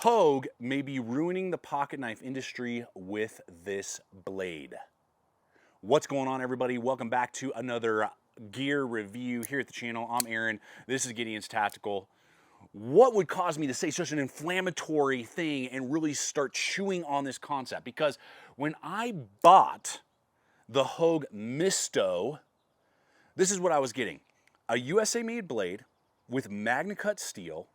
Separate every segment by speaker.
Speaker 1: HOGUE may be ruining the pocket knife industry with this blade. What's going on, everybody? Welcome back to another gear review here at the channel. I'm Aaron. This is Gideonstactical. What would cause me to say such an inflammatory thing and really start chewing on this concept? Because when I bought the HOGUE MYSTO, this is what I was getting. A USA-made blade with MagnaCut steel,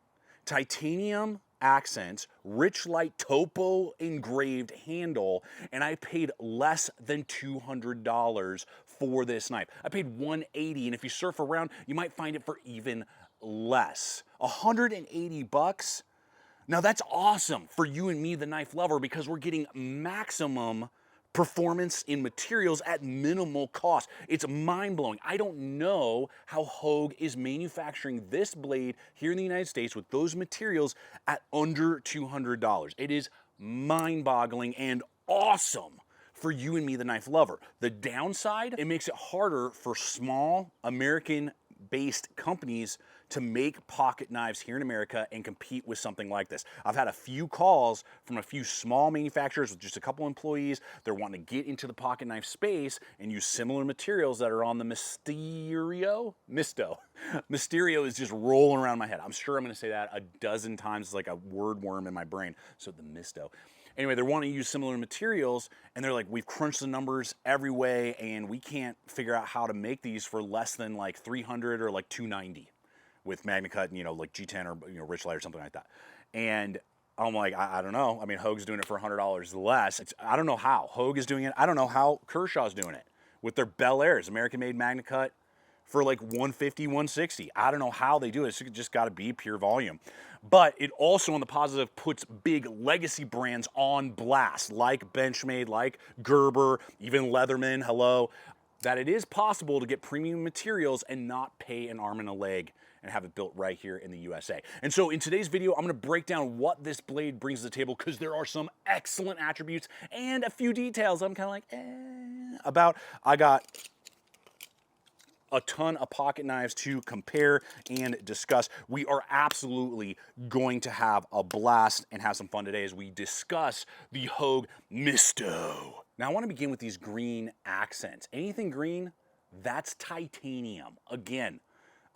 Speaker 1: titanium accents, rich light topo engraved handle, and I paid less than $200 for this knife. I paid $180, and if you surf around, you might find it for even less. $180. Now that's awesome for you and me, the knife lover, because we're getting maximum performance in materials at minimal cost. It's mind-blowing. I don't know how HOGUE is manufacturing this blade here in the United States with those materials at under $200. It is mind-boggling and awesome for you and me, the knife lover. The downside, it makes it harder for small American-based companies to make pocket knives here in America and compete with something like this. I've had a few calls from a few small manufacturers with just a couple employees. They're wanting to get into the pocket knife space and use similar materials that are on the MYSTO. Mysterio is just rolling around my head. I'm sure I'm gonna say that a dozen times. It's like a word worm in my brain. So the MYSTO. Anyway, they're wanting to use similar materials, and they're like, we've crunched the numbers every way, and we can't figure out how to make these for less than like 300 or like 290 with MagnaCut and, like G10 or rich light or something like that. And I'm like, I don't know. I mean, HOGUE's doing it for $100 less. I don't know how HOGUE is doing it. I don't know how KERSHAW's doing it with their Bel Airs, American-made MagnaCut, for like 150, 160. I don't know how they do it. It's just got to be pure volume. But it also, on the positive, puts big legacy brands on blast, like BENCHMADE, like GERBER, even Leatherman, hello, that it is possible to get premium materials and not pay an arm and a leg and have it built right here in the USA. And so in today's video, I'm gonna break down what this blade brings to the table, because there are some excellent attributes and a few details I'm kind of like, about. I got a ton of pocket knives to compare and discuss. We are absolutely going to have a blast and have some fun today as we discuss the HOGUE MYSTO. Now I want to begin with these green accents. Anything green, that's titanium. Again,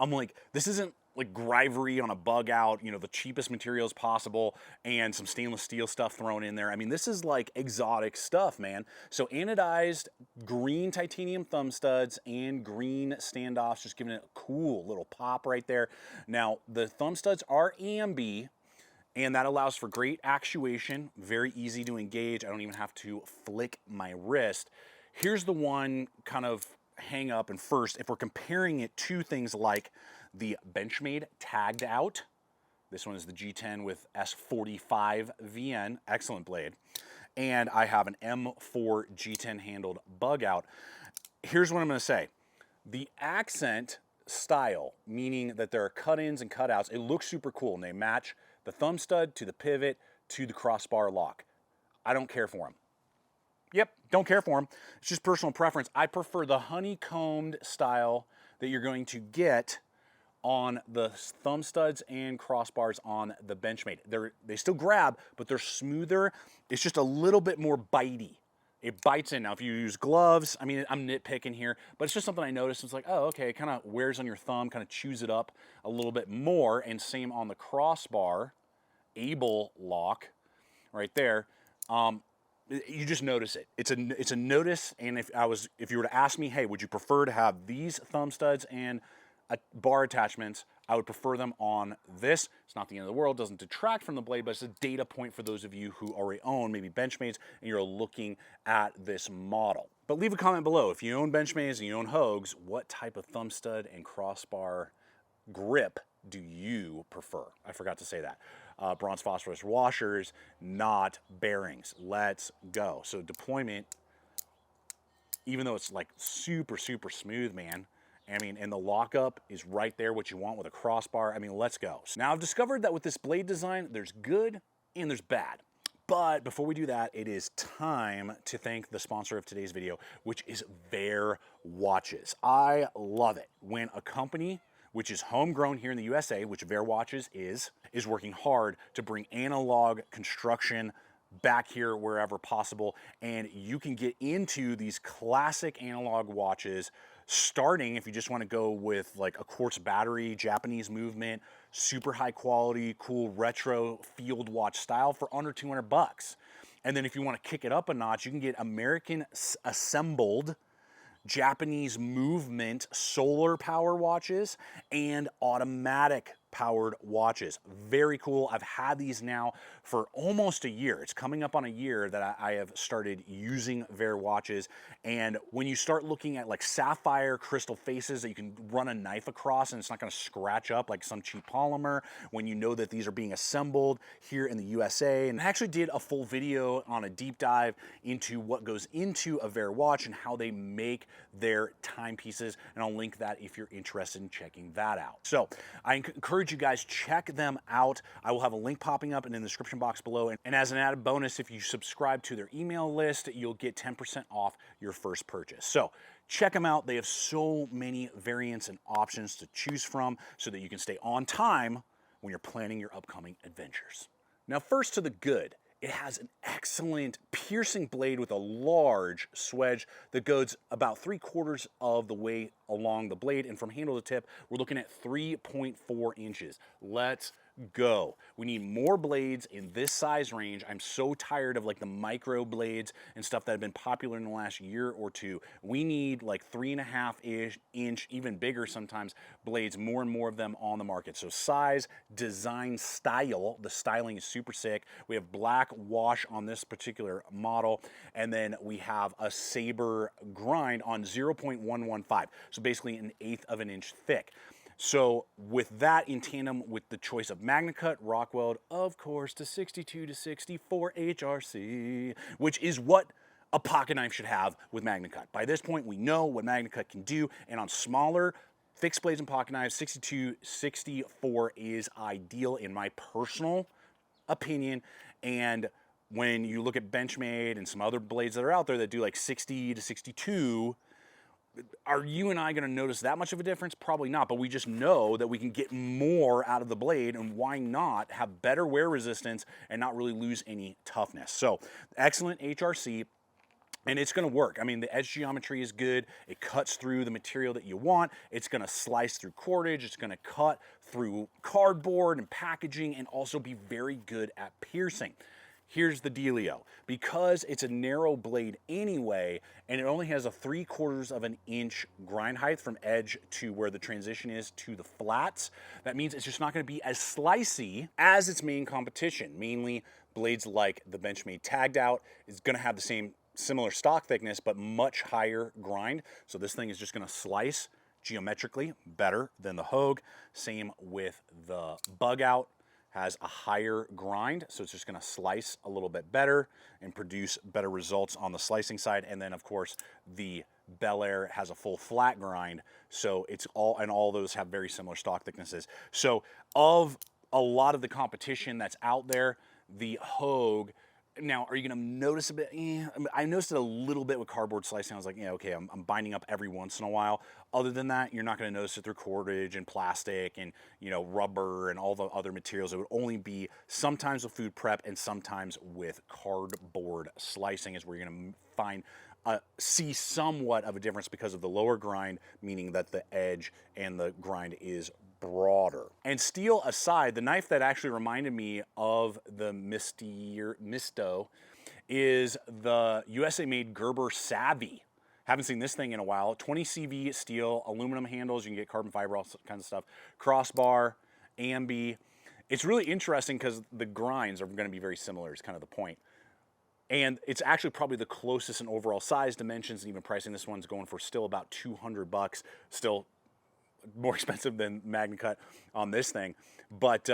Speaker 1: I'm like, this isn't like Grivery on a bug out, the cheapest materials possible and some stainless steel stuff thrown in there. I mean, this is like exotic stuff, man. So anodized green titanium thumb studs and green standoffs, just giving it a cool little pop right there. Now, the thumb studs are ambi, and that allows for great actuation, very easy to engage. I don't even have to flick my wrist. Here's the one kind of hang up, and first, if we're comparing it to things like the BENCHMADE TAGGEDOUT, this one is the G10 with S45 VN, excellent blade, and I have an M4 G10 handled bug out. Here's what I'm going to say. The accent style, meaning that there are cut-ins and cut-outs, it looks super cool, and they match the thumb stud to the pivot to the crossbar lock. I don't care for them. Yep, don't care for them. It's just personal preference. I prefer the honeycombed style that you're going to get on the thumb studs and crossbars on the BENCHMADE. They still grab, but they're smoother. It's just a little bit more bitey. It bites in. Now, if you use gloves, I mean, I'm nitpicking here, but it's just something I noticed. It's like, oh, okay, it kind of wears on your thumb, kind of chews it up a little bit more, and same on the crossbar, able lock right there. You just notice it. It's a notice, and if you were to ask me, hey, would you prefer to have these thumb studs and bar attachments, I would prefer them on this. It's not the end of the world, doesn't detract from the blade, but it's a data point for those of you who already own maybe BENCHMADEs and you're looking at this model. But leave a comment below. If you own BENCHMADEs and you own HOGUEs, what type of thumb stud and crossbar grip do you prefer? I forgot to say that. Bronze phosphorus washers, not bearings. Let's go. So deployment, even though it's like super, super smooth, man, I mean, and the lockup is right there, what you want with a crossbar. I mean, let's go. So now I've discovered that with this blade design, there's good and there's bad. But before we do that, it is time to thank the sponsor of today's video, which is Bear Watches. I love it when a company which is homegrown here in the USA, which Ver Watches is working hard to bring analog construction back here wherever possible. And you can get into these classic analog watches starting, if you just want to go with like a quartz battery, Japanese movement, super high quality, cool retro field watch style for under 200 bucks. And then if you want to kick it up a notch, you can get American assembled Japanese movement solar power watches and automatic powered watches. Very cool. I've had these now for almost a year. It's coming up on a year that I have started using Ver watches. And when you start looking at like sapphire crystal faces that you can run a knife across and it's not going to scratch up like some cheap polymer, when you know that these are being assembled here in the USA. And I actually did a full video on a deep dive into what goes into a Ver watch and how they make their timepieces, and I'll link that if you're interested in checking that out. So I encourage you guys, check them out. I will have a link popping up in the description box below, and as an added bonus, if you subscribe to their email list, you'll get 10% off your first purchase. So check them out. They have so many variants and options to choose from so that you can stay on time when you're planning your upcoming adventures. Now, first to the good. It has an excellent piercing blade with a large swedge that goes about 3/4 of the way along the blade, and from handle to tip, we're looking at 3.4 inches. Let's go. We need more blades in this size range. I'm so tired of like the micro blades and stuff that have been popular in the last year or two. We need like 3.5 inch, even bigger sometimes, blades, more and more of them on the market. So size, design, style, the styling is super sick. We have black wash on this particular model, and then we have a saber grind on 0.115. So basically 1/8 of an inch thick. So with that in tandem with the choice of MagnaCut, Rockweld, of course, to 62 to 64 HRC, which is what a pocket knife should have with MagnaCut. By this point, we know what MagnaCut can do, and on smaller fixed blades and pocket knives, 62, 64 is ideal in my personal opinion. And when you look at Benchmade and some other blades that are out there that do like 60 to 62, are you and I going to notice that much of a difference? Probably not, but we just know that we can get more out of the blade, and why not have better wear resistance and not really lose any toughness. So excellent HRC, and it's going to work. I mean, the edge geometry is good. It cuts through the material that you want. It's going to slice through cordage. It's going to cut through cardboard and packaging, and also be very good at piercing. Here's the dealio. Because it's a narrow blade anyway, and it only has a 3/4 of an inch grind height from edge to where the transition is to the flats, that means it's just not going to be as slicey as its main competition. Mainly blades like the Benchmade TAGGEDOUT is going to have the same similar stock thickness, but much higher grind. So this thing is just going to slice geometrically better than the HOGUE. Same with the Bug Out. Has a higher grind, so it's just going to slice a little bit better and produce better results on the slicing side. And then, of course, the Bel Air has a full flat grind, so it's all those have very similar stock thicknesses. So of a lot of the competition that's out there, the HOGUE. Now, are you going to notice a bit? I noticed it a little bit with cardboard slicing. I was like, yeah, okay, I'm binding up every once in a while. Other than that, you're not going to notice it through cordage and plastic and, you know, rubber and all the other materials. It would only be sometimes with food prep and sometimes with cardboard slicing is where you're going to see somewhat of a difference because of the lower grind, meaning that the edge and the grind is broader. And steel aside, the knife that actually reminded me of the MYSTO is the USA-made Gerber Savvy. Haven't seen this thing in a while. 20 CV steel, aluminum handles, you can get carbon fiber, all kinds of stuff. Crossbar, ambi. It's really interesting because the grinds are going to be very similar, is kind of the point. And it's actually probably the closest in overall size, dimensions, and even pricing. This one's going for still about 200 bucks, still more expensive than MagnaCut on this thing. But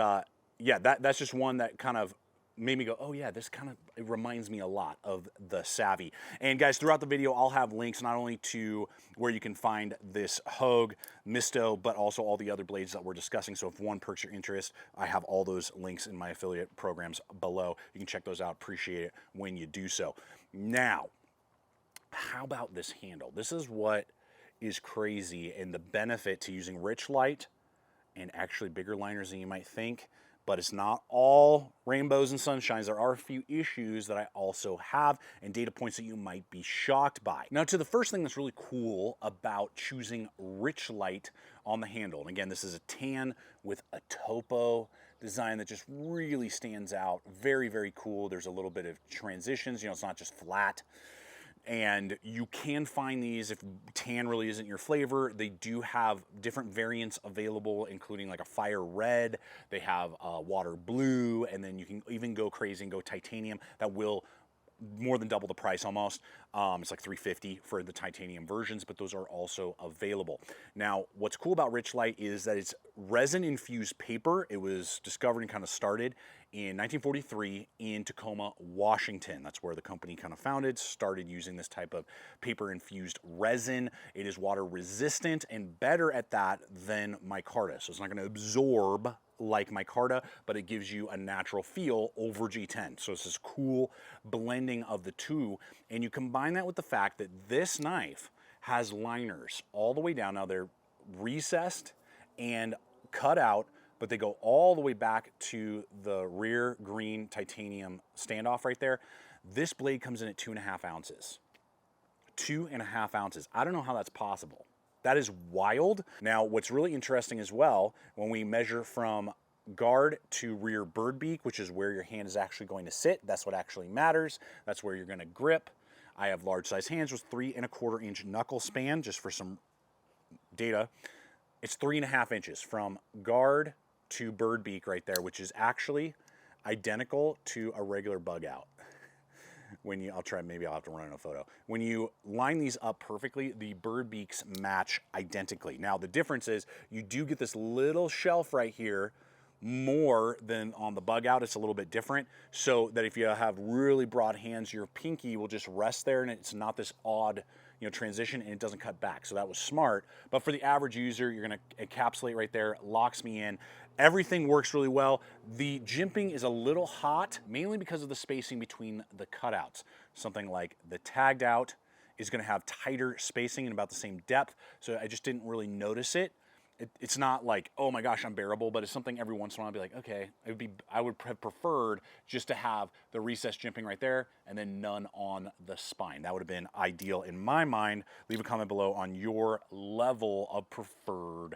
Speaker 1: yeah, that's just one that kind of made me go, oh yeah, this kind of, it reminds me a lot of the Savvy. And guys, throughout the video, I'll have links not only to where you can find this HOGUE, MYSTO, but also all the other blades that we're discussing. So if one perks your interest, I have all those links in my affiliate programs below. You can check those out. Appreciate it when you do so. Now, how about this handle? This is what is crazy, and the benefit to using rich light and actually bigger liners than you might think. But it's not all rainbows and sunshines. There are a few issues that I also have and data points that you might be shocked by. Now to the first thing that's really cool about choosing Richlite on the handle. And again, this is a tan with a topo design that just really stands out. Very, very cool. There's a little bit of transitions, you know, it's not just flat. And you can find these if tan really isn't your flavor. They do have different variants available, including like a fire red. They have water blue, and then you can even go crazy and go titanium. That will more than double the price almost. It's like $350 for the titanium versions, but those are also available. Now, what's cool about Richlite is that it's resin-infused paper. It was discovered and kind of started in 1943 in Tacoma, Washington. That's where the company kind of founded, started using this type of paper-infused resin. It is water resistant and better at that than micarta. So it's not going to absorb like micarta, but it gives you a natural feel over G10. So it's this cool blending of the two, and you combine that with the fact that this knife has liners all the way down. Now they're recessed and cut out, but they go all the way back to the rear green titanium standoff right there. This blade comes in at 2.5 ounces. 2.5 ounces. I don't know how that's possible. That is wild. Now, what's really interesting as well, when we measure from guard to rear bird beak, which is where your hand is actually going to sit, that's what actually matters. That's where you're going to grip. I have large size hands with 3¼ inch knuckle span, just for some data. It's 3.5 inches from guard to bird beak right there, which is actually identical to a regular bug out. When you, I'll try, maybe I'll have to run in a photo. When you line these up perfectly, the bird beaks match identically. Now the difference is you do get this little shelf right here more than on the bug out. It's a little bit different, so that if you have really broad hands, your pinky will just rest there and it's not this odd, you know, transition, and it doesn't cut back. So that was smart. But for the average user, you're gonna encapsulate right there, locks me in. Everything works really well. The jimping is a little hot, mainly because of the spacing between the cutouts. Something like the tagged out is gonna have tighter spacing and about the same depth, so I just didn't really notice it. It's not like, oh my gosh, unbearable, but it's something every once in a while I'd be like, okay, I would have preferred just to have the recessed jimping right there and then none on the spine. That would have been ideal in my mind. Leave a comment below on your level of preferred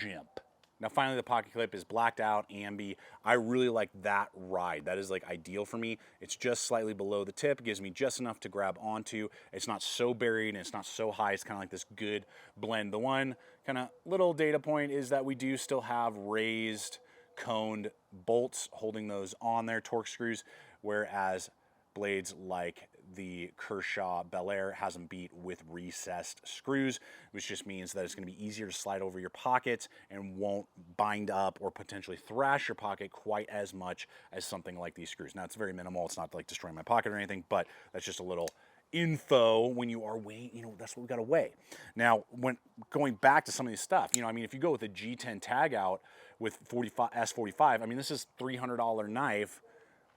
Speaker 1: jimp. Now finally, the pocket clip is blacked out, ambi. I really like that ride. That is like ideal for me. It's just slightly below the tip. It gives me just enough to grab onto. It's not so buried and it's not so high. It's kind of like this good blend. The one kind of little data point is that we do still have raised coned bolts holding those on there, torque screws, whereas blades like the Kershaw Bel Air has them beat with recessed screws, which just means that it's going to be easier to slide over your pockets and won't bind up or potentially thrash your pocket quite as much as something like these screws. Now, it's very minimal. It's not like destroying my pocket or anything, but that's just a little info when you are weighing, you know, that's what we got to weigh. Now, when going back to some of this stuff, you know, I mean, if you go with a G10 tag out with S45, I mean, this is $300 knife.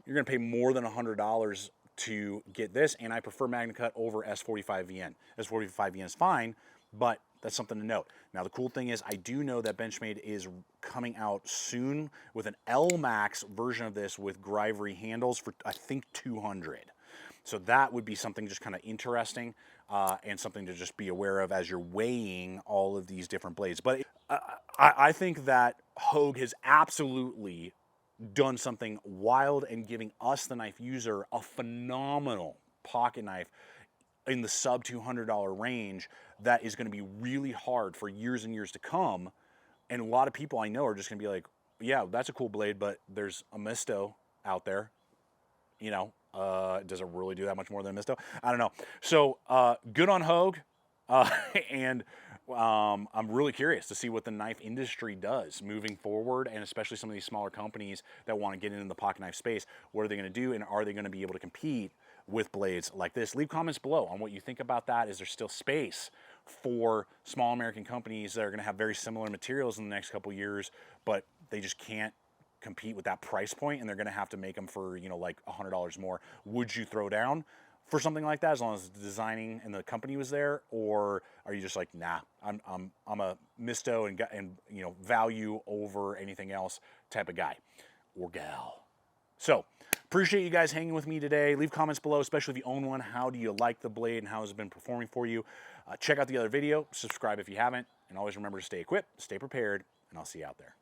Speaker 1: You're going to pay more than $100 to get this, and I prefer MagnaCut over S45VN. S45VN is fine, but that's something to note. Now, the cool thing is I do know that BenchMade is coming out soon with an L-Max version of this with Grivery handles for, I think, $200. So that would be something just kind of interesting and something to just be aware of as you're weighing all of these different blades. But I think that Hogue has absolutely done something wild and giving us, the knife user, a phenomenal pocket knife in the sub $200 range that is going to be really hard for years and years to come. And a lot of people I know are just going to be like, yeah, that's a cool blade, but there's a MYSTO out there, you know. Does it really do that much more than a MYSTO? I don't know. So good on Hogue, and I'm really curious to see what the knife industry does moving forward, and especially some of these smaller companies that want to get into the pocket knife space. What are they going to do, and are they going to be able to compete with blades like this? Leave comments below on what you think about that. Is there still space for small American companies that are going to have very similar materials in the next couple years, but they just can't compete with that price point, and they're going to have to make them for, you know, like $100 more? Would you throw down for something like that, as long as the designing and the company was there? Or are you just like, nah, I'm a MYSTO and you know, value over anything else type of guy or gal? So appreciate you guys hanging with me today. Leave comments below, especially if you own one. How do you like the blade and how has it been performing for you? Check out the other video, subscribe if you haven't, and always remember to stay equipped, stay prepared, and I'll see you out there.